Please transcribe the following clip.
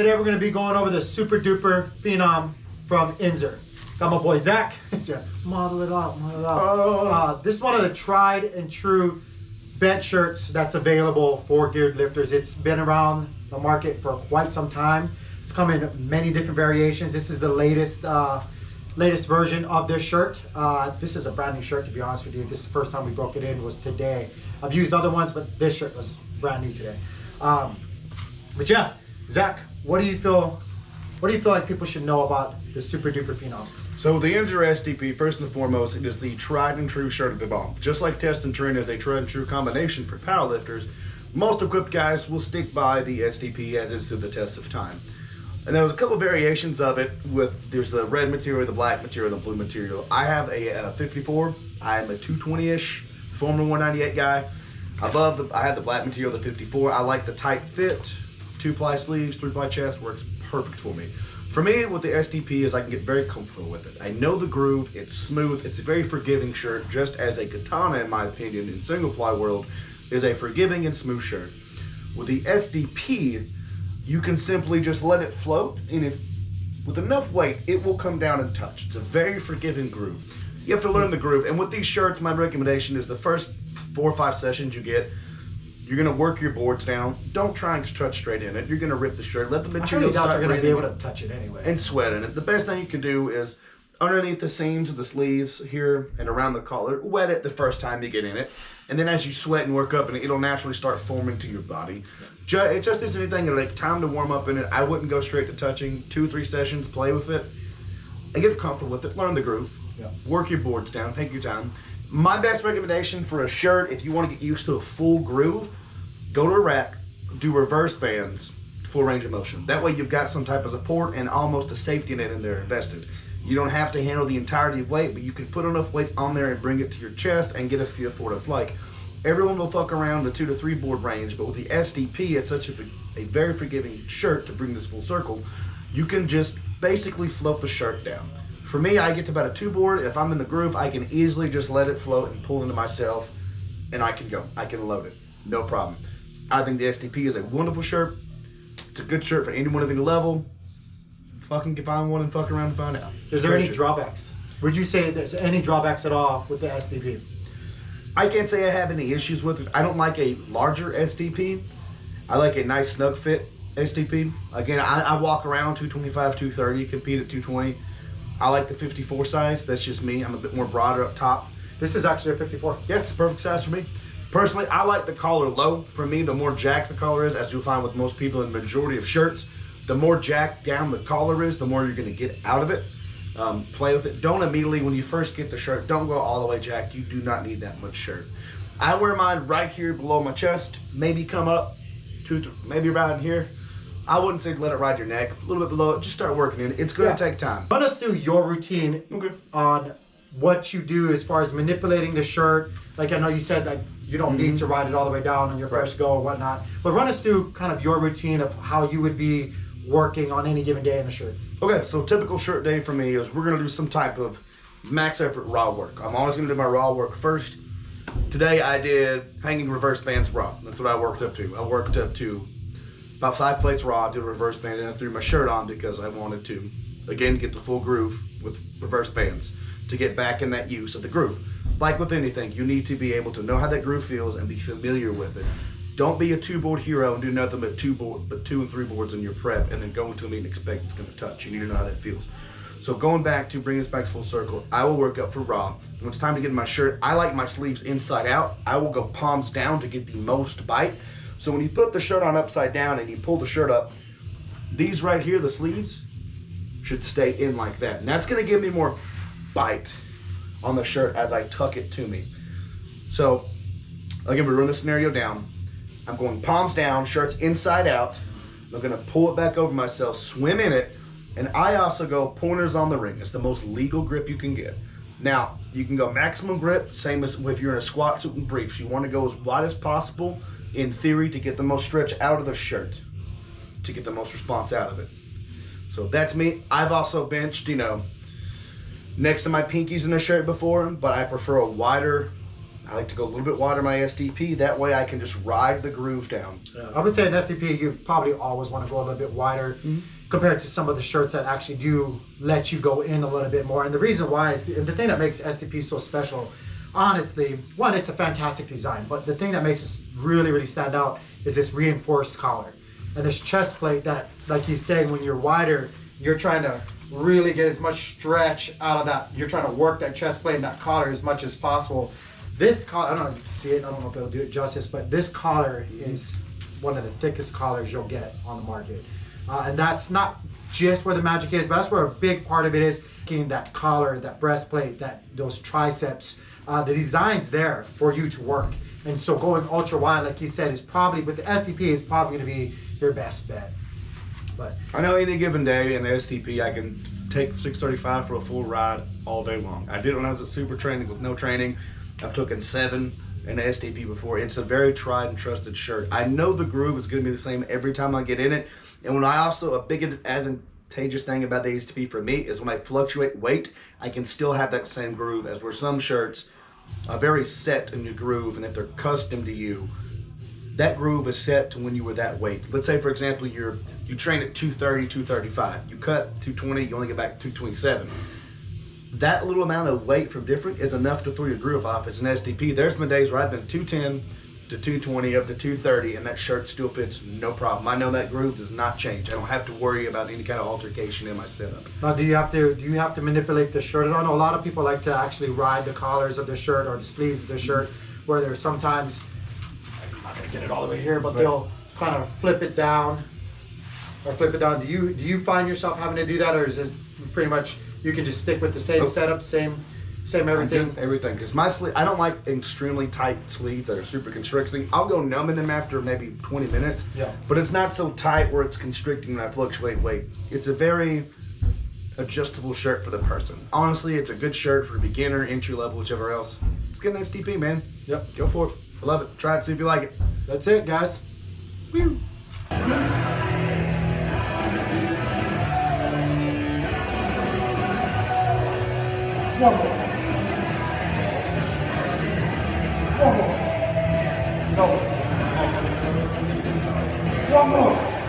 today we're going to be going over the Super Duper Phenom from Inzer. Got my boy Zach. Yeah, model it out, model it out. This is one of the tried and true bench shirts that's available for geared lifters. It's been around the market for quite some time. It's come in many different variations. This is the latest version of this shirt. This is a brand new shirt, to be honest with you. This is the first time we broke it in was today. I've used other ones, but this shirt was brand new today. But yeah, Zach, what do you feel like people should know about the Super Duper Phenom? So the Inzer SDP, first and foremost, it is the tried and true shirt of the bomb. Just like Test and Train is a tried and true combination for powerlifters, most equipped guys will stick by the SDP as it's through the test of time. And there was a couple variations of it. There's the red material, the black material, the blue material. I have a 54. I am a 220-ish, former 198 guy. I had the black material, the 54. I like the tight fit, 2-ply sleeves, 3-ply chest, works perfect for me. For me, with the SDP is I can get very comfortable with it. I know the groove, it's smooth, it's a very forgiving shirt, just as a katana, in my opinion, in single-ply world, is a forgiving and smooth shirt. With the SDP, you can simply just let it float, and with enough weight, it will come down and touch. It's a very forgiving groove. You have to learn the groove, and with these shirts, my recommendation is the first 4 or 5 sessions you get, you're gonna work your boards down. Don't try and touch straight in it. You're gonna rip the shirt. Let the material start you're gonna be able to touch it anyway. And sweat in it. The best thing you can do is underneath the seams of the sleeves here and around the collar, wet it the first time you get in it. And then as you sweat and work up in it, it'll naturally start forming to your body. It just isn't anything that'll take time to warm up in it. I wouldn't go straight to touching. 2 or 3 sessions, play with it. And get comfortable with it. Learn the groove. Yeah. Work your boards down. Take your time. My best recommendation for a shirt, if you want to get used to a full groove, go to a rack, do reverse bands, full range of motion. That way you've got some type of support and almost a safety net in there invested. You don't have to handle the entirety of weight, but you can put enough weight on there and bring it to your chest and get a feel for what it's like. Everyone will fuck around the 2 to 3 board range, but with the SDP, it's such a very forgiving shirt to bring this full circle. You can just basically float the shirt down. For me, I get to about a 2 board. If I'm in the groove, I can easily just let it float and pull into myself, and I can go. I can load it, no problem. I think the SDP is a wonderful shirt. It's a good shirt for anyone at any level. Fucking can find one and fuck around and find out. Is there any drawbacks? Would you say there's any drawbacks at all with the SDP? I can't say I have any issues with it. I don't like a larger SDP. I like a nice snug fit SDP. Again, I walk around 225, 230, compete at 220. I like the 54 size. That's just me. I'm a bit more broader up top. This is actually a 54. Yeah, it's a perfect size for me. Personally, I like the collar low. For me, the more jacked the collar is, as you'll find with most people in the majority of shirts, the more jacked down the collar is, the more you're gonna get out of it. Play with it. Don't immediately, when you first get the shirt, don't go all the way jacked. You do not need that much shirt. I wear mine right here below my chest, maybe come up, maybe around here. I wouldn't say let it ride your neck, a little bit below it, just start working in it. It's gonna take time. Run us through your routine on what you do as far as manipulating the shirt. Like I know you said like you don't need to ride it all the way down on your first go or whatnot, but run us through kind of your routine of how you would be working on any given day in a shirt. Okay, so typical shirt day for me is we're gonna do some type of max effort raw work. I'm always gonna do my raw work first. Today I did hanging reverse bands raw. That's what I worked up to. I worked up to about 5 plates raw, did a reverse band, and I threw my shirt on because I wanted to, again, get the full groove with reverse bands to get back in that use of the groove. Like with anything, you need to be able to know how that groove feels and be familiar with it. Don't be a 2-board hero and do nothing but 2 and 3 boards in your prep and then go into a meet and expect it's gonna touch. You need to know how that feels. So going back to bring us back to full circle, I will work up for raw. When it's time to get in my shirt, I like my sleeves inside out. I will go palms down to get the most bite. So when you put the shirt on upside down and you pull the shirt up, these right here, the sleeves, should stay in like that. And that's gonna give me more bite on the shirt as I tuck it to me. So again, we run the scenario down. I'm going palms down, shirt's inside out. I'm gonna pull it back over myself, swim in it, and I also go pointers on the ring. It's the most legal grip you can get. Now, you can go maximum grip, same as if you're in a squat suit and briefs. You wanna go as wide as possible, in theory, to get the most stretch out of the shirt, to get the most response out of it. So that's me. I've also benched, next to my pinkies in the shirt before, but I prefer a wider I like to go a little bit wider my STP. That way I can just ride the groove down. Yeah. I would say in STP, you probably always want to go a little bit wider compared to some of the shirts that actually do let you go in a little bit more. And the reason why is, and the thing that makes STP so special, honestly, one, it's a fantastic design, but the thing that makes it really, really stand out is this reinforced collar. And this chest plate that, like he's saying, when you're wider, you're trying to really get as much stretch out of that. You're trying to work that chest plate and that collar as much as possible. This collar, I don't know if you can see it, I don't know if it'll do it justice, but this collar is one of the thickest collars you'll get on the market. And that's not just where the magic is, but that's where a big part of it is. Getting that collar, that breastplate, those triceps, the design's there for you to work. And so going ultra wide, like he said, is probably, with the STP, is probably gonna be your best bet. But I know any given day in the STP, I can take the 635 for a full ride all day long. I did it when I was at super training with no training. I've taken 7 in the STP before. It's a very tried and trusted shirt. I know the groove is going to be the same every time I get in it. And when I also, a big advantageous thing about the STP for me is when I fluctuate weight, I can still have that same groove, as where some shirts are very set in your groove, and if they're custom to you, that groove is set to when you were that weight. Let's say, for example, you train at 230, 235. You cut 220, you only get back to 227. That little amount of weight from different is enough to throw your groove off. It's an STP. There's been days where I've been 210 to 220 up to 230, and that shirt still fits no problem. I know that groove does not change. I don't have to worry about any kind of altercation in my setup. now, do you have to manipulate the shirt? I know a lot of people like to actually ride the collars of the shirt or the sleeves of the shirt, where they're sometimes, I'm not gonna get it all the way here, but they'll kind of flip it down or flip it down. Do you find yourself having to do that, or is it pretty much you can just stick with the same setup, same everything? Everything, because my sleeve, I don't like extremely tight sleeves that are super constricting. I'll go numb in them after maybe 20 minutes. Yeah. But it's not so tight where it's constricting when I fluctuate weight. It's a very adjustable shirt for the person. Honestly, it's a good shirt for a beginner, entry level, whichever else. Let's get an STP, man. Yep. Go for it. I love it. Try it, see if you like it. That's it, guys. Woo. One more. One more. No. One more.